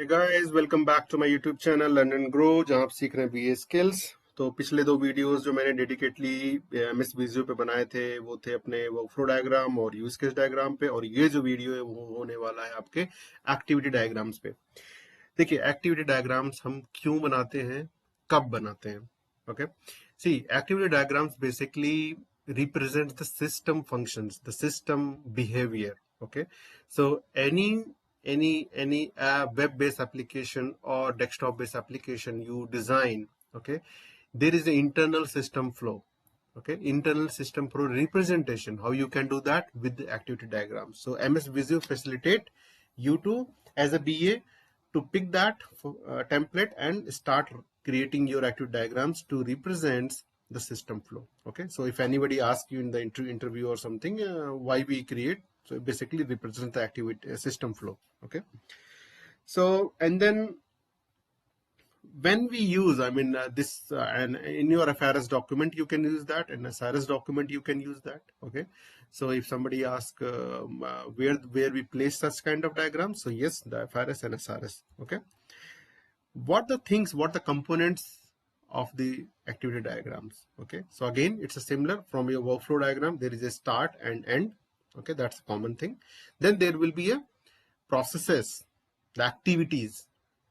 Hey guys, welcome back to my YouTube channel Learn and Grow, जहाँ आप सीख रहे हैं BA skills। तो पिछले दो वीडियोस जो मैंने डेडिकेटली MS Visio पे बनाए थे वो थे अपने वर्कफ्लो डायग्राम और यूज केस डायग्राम पे, और ये जो वीडियो है वो होने वाला है आपके एक्टिविटी डायग्राम्स पे। देखिए एक्टिविटी डायग्राम्स हम क्यों बनाते हैं, कब बनाते हैं। Okay, see activity diagrams basically represent the system functions, the system behavior. Okay, so any web-based application or desktop-based application you design, okay, there is an internal system flow. Okay, internal system flow representation, how you can do that with the activity diagrams. So MS Visio facilitate you to, as a BA, to pick that template and start creating your activity diagrams to represent the system flow. Okay, so if anybody asks you in the interview or something, why we create, so it basically represents the activity system flow. Okay, so and then when we use, I mean, this and in your FRS document you can use that, and SRS document you can use that. Okay, so if somebody asks where we place such kind of diagrams, so yes, the FRS and SRS. Okay, what the components of the activity diagrams. Okay, so again it's a similar from your workflow diagram, there is a start and end. Okay, that's a common thing. Then there will be a processes, the activities.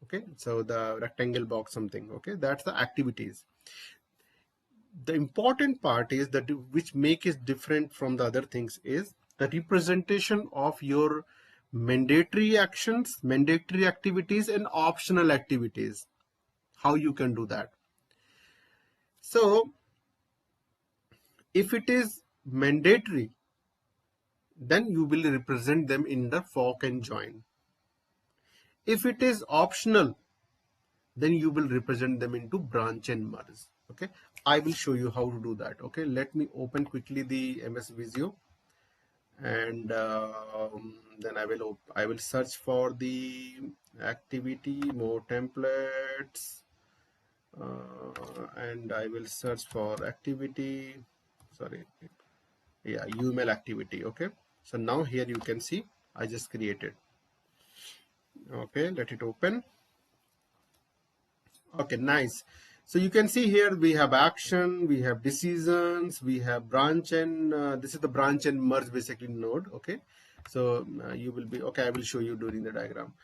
Okay, so the rectangle box something, okay, that's the activities. The important part is that which make it different from the other things is the representation of your mandatory actions, mandatory activities, and optional activities, how you can do that. So if it is mandatory, then you will represent them in the fork and join. If it is optional, then you will represent them into branch and merge. Okay, I will show you how to do that. Okay, let me open quickly the MS Visio, and then I will search for the activity, more templates, and I will search for activity, sorry, yeah, UML activity. Okay, so now here you can see I just created. Okay, let it open. Okay, nice. So you can see here we have action, we have decisions, we have branch, and this is the branch and merge basically node. Okay, so you will be, okay, I will show you during the diagram.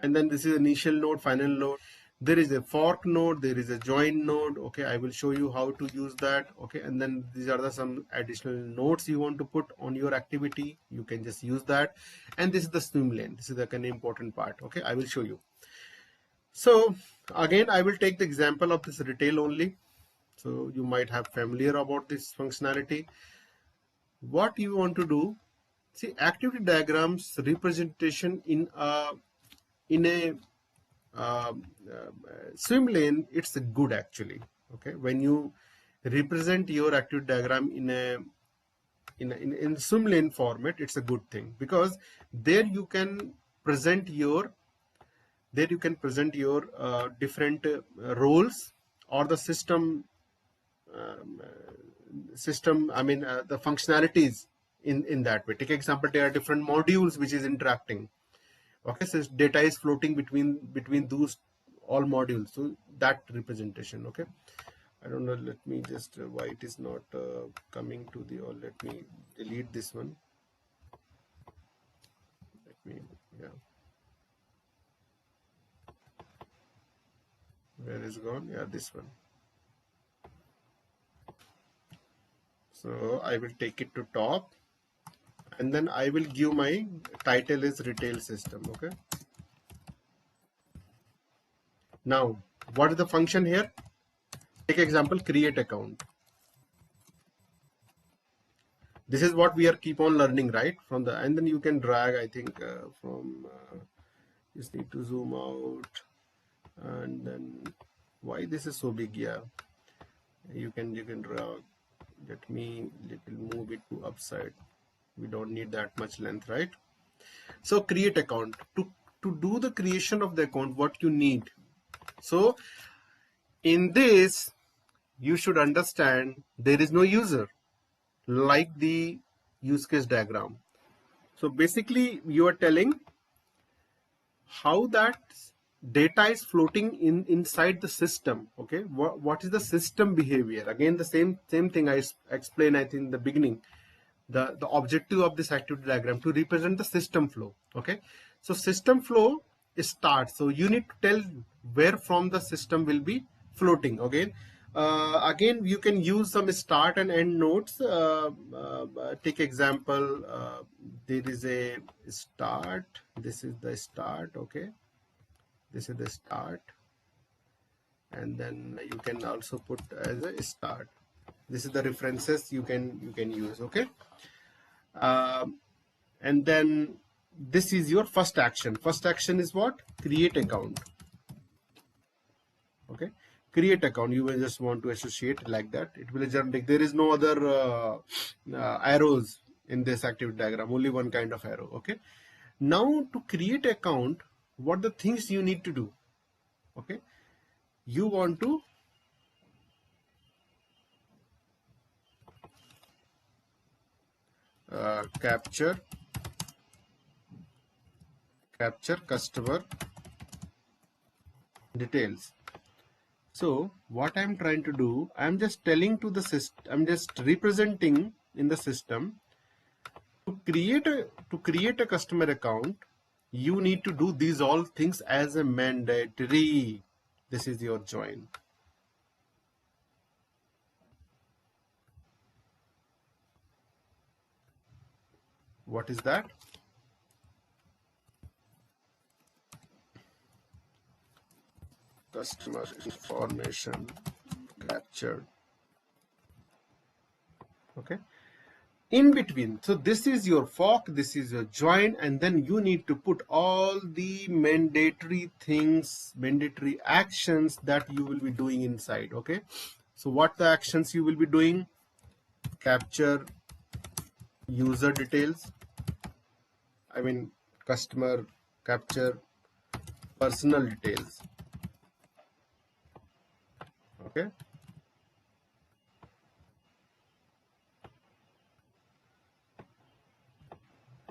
And then this is initial node, final node. There is a fork node, there is a join node. Okay, I will show you how to use that. Okay, and then these are some additional nodes you want to put on your activity. You can just use that. And this is the swim lane. This is the kind of important part. Okay, I will show you. So again, I will take the example of this retail only. So you might have familiar about this functionality. What you want to do, see activity diagrams representation in a swim lane, it's good actually. Okay, when you represent your activity diagram in swim lane format, it's a good thing, because there you can present your different roles or the system I mean the functionalities in that way. Take example, there are different modules which is interacting. Okay, so data is floating between those all modules, so that representation. Okay, I don't know, let me just why it is not coming to the, or let me delete this one. Let me, yeah, where is gone? Yeah, this one. So I will take it to top, and then I will give my title is retail system. Okay, now what is the function here? Take example, create account. This is what we are keep on learning, right? From the, and then you can drag, I think from just need to zoom out, and then why this is so big? Yeah, you can drag. Let me little move it to upside. We don't need that much length, right? So create account. To do the creation of the account, what you need. So in this, you should understand there is no user like the use case diagram. So basically you are telling how that data is floating inside the system. Okay, what is the system behavior? Again, the same thing I explained, I think, in the beginning. The objective of this activity diagram to represent the system flow. Okay, so system flow starts, so you need to tell where from the system will be floating. Again, you can use some start and end nodes. Take example, there is a start, this is the start. Okay, this is the start, and then you can also put as a start. This is the references you can use. Okay, um, and then this is your first action. First action is what? Create account. Okay, create account. You will just want to associate like that. It will generate. There is no other arrows in this activity diagram, only one kind of arrow. Okay, now to create account, what the things you need to do? Okay, you want to capture customer details. So what I'm trying to do, I'm just telling to the system, I'm just representing in the system, to create a customer account, you need to do these all things as a mandatory. This is your join. What is that? Customer information captured. Okay, in between, so this is your fork, this is your join, and then you need to put all the mandatory things, mandatory actions that you will be doing inside. Okay, so what the actions you will be doing? Capture user details, I mean customer, capture personal details. Okay,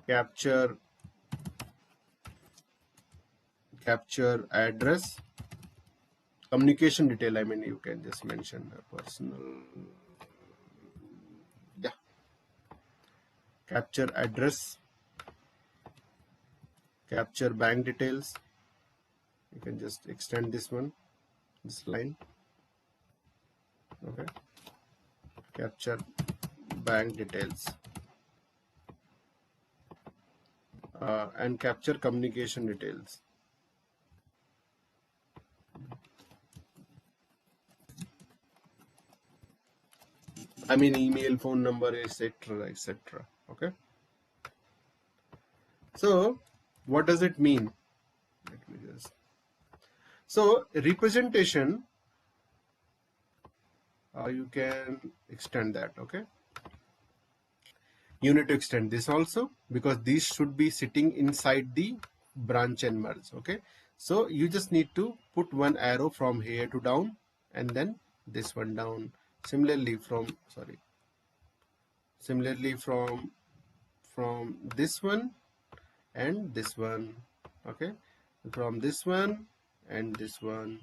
capture address, communication detail, I mean you can just mention a personal, yeah, capture address, capture bank details. You can just extend this one, this line. Okay, capture bank details, and capture communication details. I mean email, phone number, etc., etc. Okay, so what does it mean? Let me just, so representation, you can extend that. Okay, you need to extend this also, because these should be sitting inside the branch and merge. Okay, so you just need to put one arrow from here to down, and then this one down. Similarly from this one and this one. Okay, from this one and this one,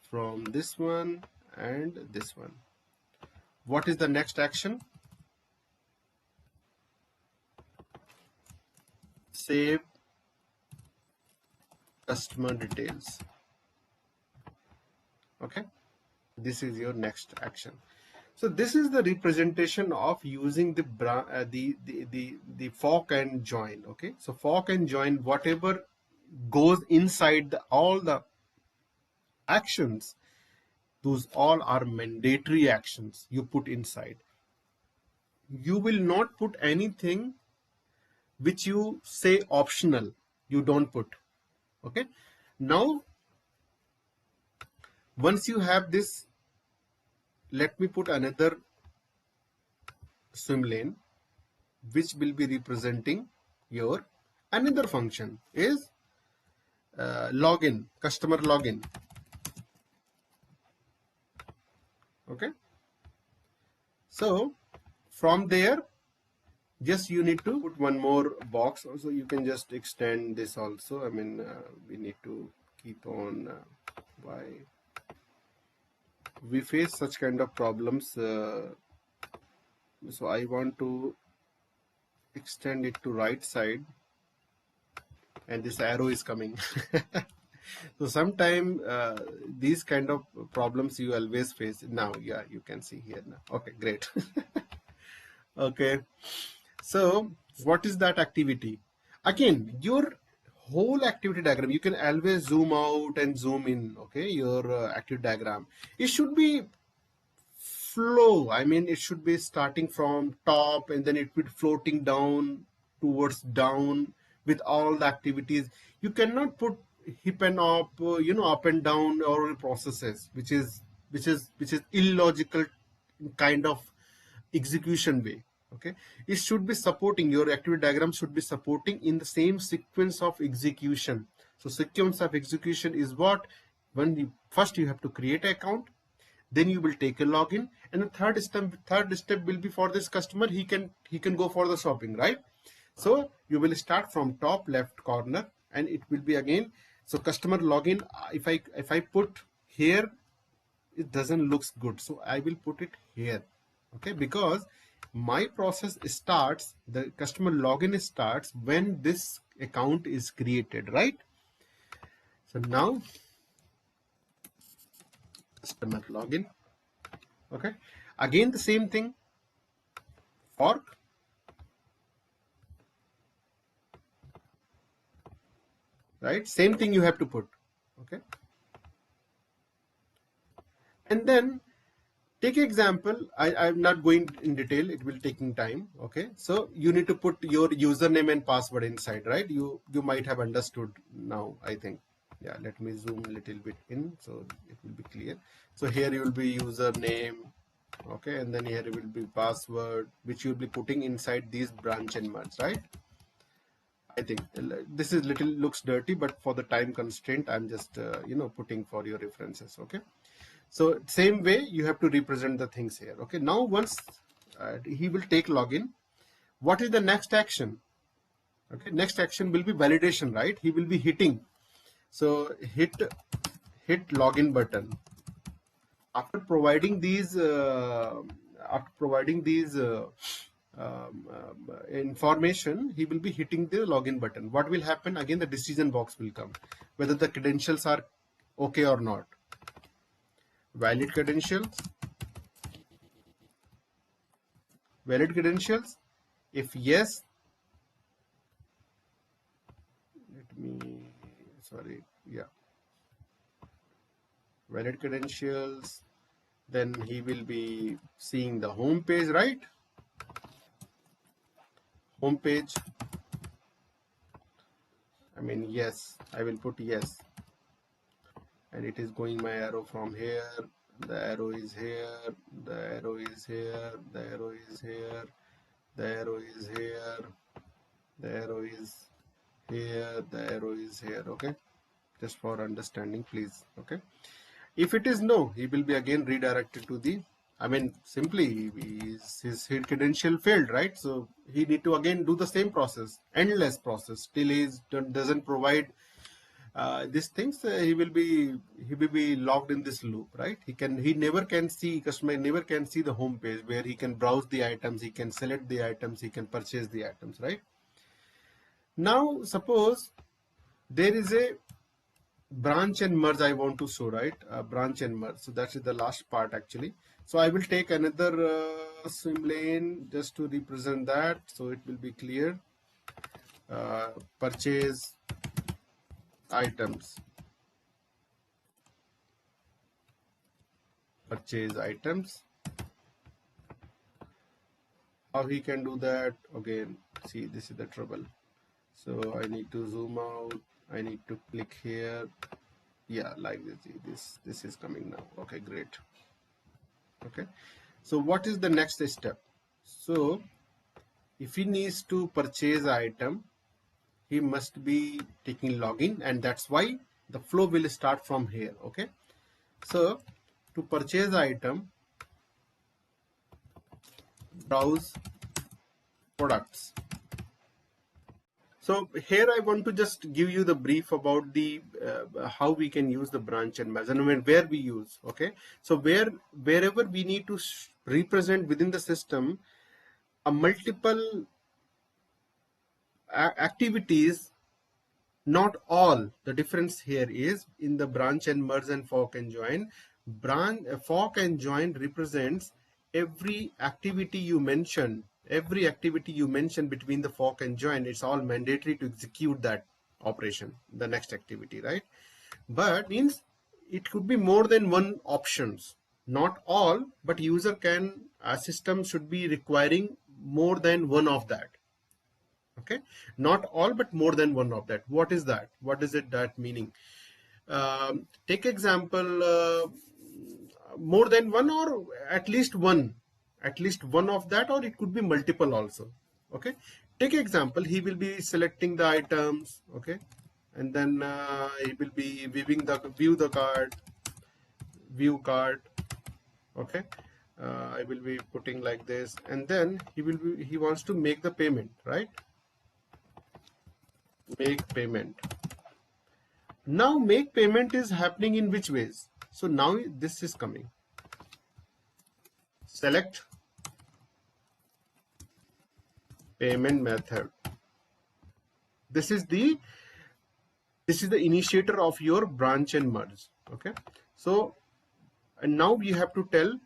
from this one and this one. What is the next action? Save customer details. Okay, this is your next action. So this is the representation of using the fork and join. Okay, so fork and join, whatever goes inside all the actions, those all are mandatory actions you put inside. You will not put anything which you say optional, you don't put. Okay, now once you have this, let me put another swim lane which will be representing your another function is login, customer login. Okay, so from there, just you need to put one more box also. You can just extend this also, I mean we need to keep on why we face such kind of problems. So I want to extend it to right side, and this arrow is coming. So sometime these kind of problems you always face. Now, yeah, you can see here now. Okay, great. Okay, so what is that activity? Again, your whole activity diagram, you can always zoom out and zoom in. Okay, your activity diagram, it should be flow. I mean, it should be starting from top and then it would floating down towards down with all the activities. You cannot put hip and up, up and down or processes, which is illogical kind of execution way. Okay, it should be supporting, your activity diagram should be supporting in the same sequence of execution. So sequence of execution is what, when first you have to create an account, then you will take a login, and the third step will be for this customer, he can go for the shopping, right? So you will start from top left corner, and it will be again, so customer login. If I put here, it doesn't looks good, so I will put it here. Okay, because my process starts, the customer login starts when this account is created, right? So now customer login. Okay, again the same thing, fork, right? Same thing you have to put. Okay, and then take example. I'm not going in detail, it will taking time. Okay, so you need to put your username and password inside, right? You might have understood now, I think. Yeah, let me zoom a little bit in so it will be clear. So here you will be username, okay, and then here will be password, which you'll be putting inside these branch and merge, right? I think this is little looks dirty, but for the time constraint, I'm just putting for your references. Okay, so same way you have to represent the things here. Okay, now once he will take login, what is the next action? Okay, next action will be validation, right? He will be hitting. So hit login button. After providing these information, he will be hitting the login button. What will happen? Again, the decision box will come, whether the credentials are okay or not. Valid credentials. Valid credentials. If yes, let me, sorry, yeah, valid credentials. Then he will be seeing the home page, right? Home page. I mean, yes, I will put yes. And it is going my arrow from here, the arrow is here, the arrow is here, the arrow is here, the arrow is here, the arrow is here, the arrow is here. Okay, just for understanding, please. Okay, if it is no, he will be again redirected to the, I mean, simply his credential failed, right? So he need to again do the same process, endless process, till he doesn't provide these things. He will be locked in this loop, right? He never can see, customer never can see the home page where he can browse the items, he can select the items, he can purchase the items, right? Now suppose there is a branch and merge I want to show, right? Branch and merge, so that is the last part actually. So I will take another swim lane just to represent that, so it will be clear. Purchase items, purchase items. How he can do that? Again, see, this is the trouble. So I need to zoom out, I need to click here. Yeah, like this is coming now. Okay, great. Okay, so what is the next step? So if he needs to purchase item, he must be taking login, and that's why the flow will start from here. Okay, so to purchase item, browse products. So here I want to just give you the brief about the how we can use the branch and merge and where we use. Okay, so wherever we need to represent within the system a multiple activities, not all. The difference here is in the branch and merge and fork and join. Fork and join represents every activity you mention. Every activity you mention between the fork and join, it's all mandatory to execute that operation, the next activity, right? But means it could be more than one options. Not all, but user can, a system should be requiring more than one of that. Okay, not all but more than one of that. What is that? What is it that meaning? Take example, more than one or at least one of that, or it could be multiple also. Okay, take example, he will be selecting the items. Okay, and then he will be viewing the view card. Okay, I will be putting like this, and then he wants to make the payment, right? Make payment. Now make payment is happening in which ways? So now this is coming. Select payment method. This is the initiator of your branch and merge. Okay. So and now we have to tell,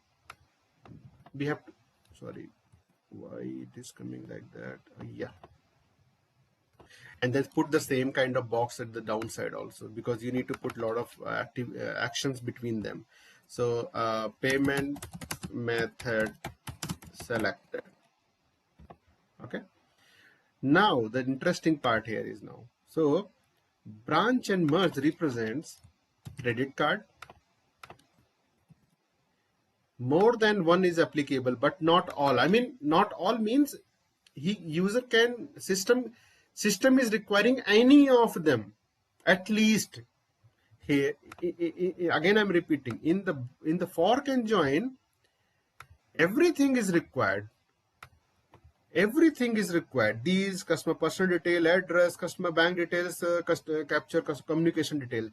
we have to, sorry, why it is coming like that? Yeah. And then put the same kind of box at the downside also, because you need to put a lot of active actions between them. So payment method selected. Okay, now the interesting part here is now, so branch and merge represents credit card. More than one is applicable, but not all. I mean, not all means user can, system is requiring any of them at least. Here again I'm repeating, in the fork and join, everything is required. Everything is required. These customer personal detail, address, customer bank details, capture communication detail.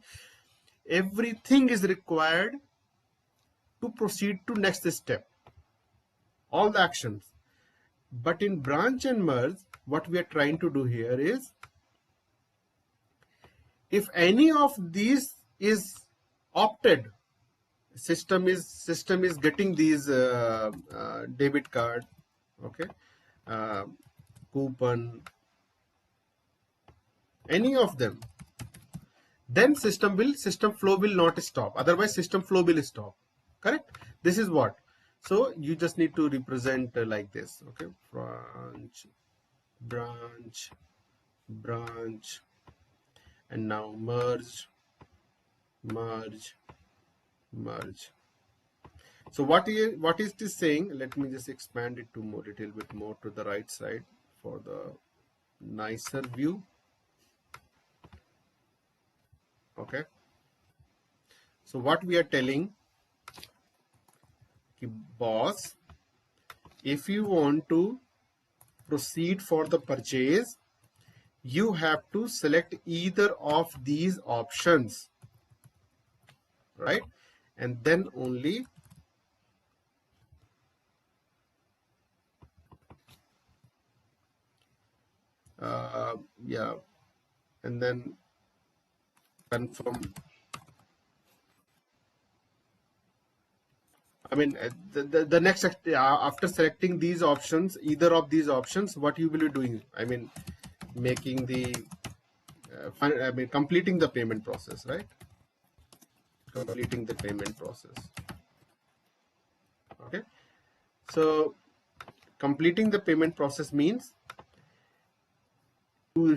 Everything is required to proceed to next step. All the actions. But in branch and merge, what we are trying to do here is, if any of these is opted, system is getting these debit card, okay, uh, coupon, any of them, then system flow will not stop. Otherwise system flow will stop. Correct? This is what. So you just need to represent like this. Okay, branch, and now merge. So what is this saying? Let me just expand it to more, little bit more to the right side for the nicer view. Okay, so what we are telling, boss, if you want to proceed for the purchase, you have to select either of these options, right? And then only yeah, and then confirm. I mean, the next, after selecting these options, either of these options, what you will be doing? I mean, making the, completing the payment process, right? Completing the payment process. Okay. So completing the payment process means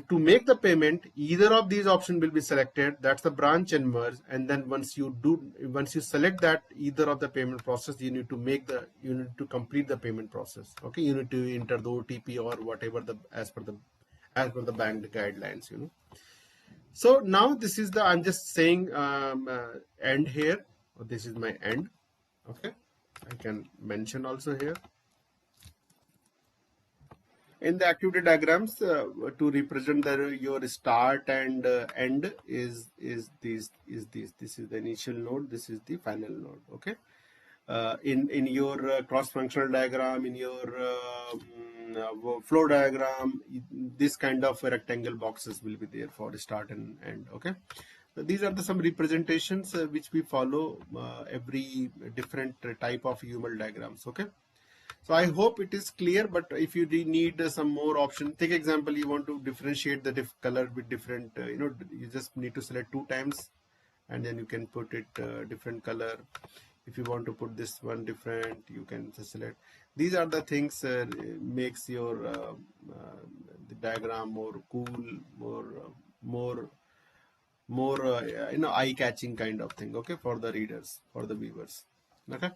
to make the payment, either of these options will be selected. That's the branch and merge. And then once you select that either of the payment process, you need to complete the payment process. Okay, you need to enter the OTP or whatever as per the bank guidelines. So now this is I'm just saying end here. This is my end. Okay, I can mention also here. In the activity diagrams, to represent your start and end this is the initial node, this is the final node. Okay. In your cross functional diagram, in your flow diagram, this kind of rectangle boxes will be there for start and end. Okay. So these are the some representations which we follow every different type of UML diagrams. Okay. So I hope it is clear, but if you need some more option, take example, you want to differentiate the color with different, you just need to select 2 times and then you can put it different color. If you want to put this one different, you can just select. These are the things makes your the diagram more cool, more eye-catching kind of thing. Okay, for the readers, for the viewers. Okay.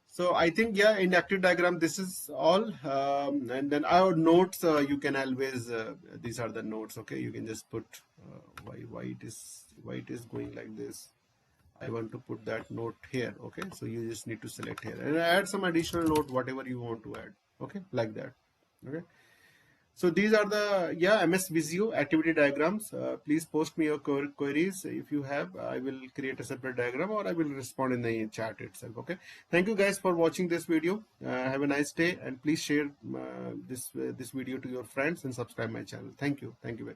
So I think, yeah, in active diagram, this is all. And then our notes, you can always, these are the notes. Okay, you can just put why it is going like this. I want to put that note here. Okay, so you just need to select here and add some additional note, whatever you want to add. Okay, like that. Okay. So these are the, yeah, MS Visio activity diagrams. Please post me your queries if you have. I will create a separate diagram or I will respond in the chat itself. Okay. Thank you guys for watching this video. Have a nice day and please share this video to your friends and subscribe my channel. Thank you. Thank you very much.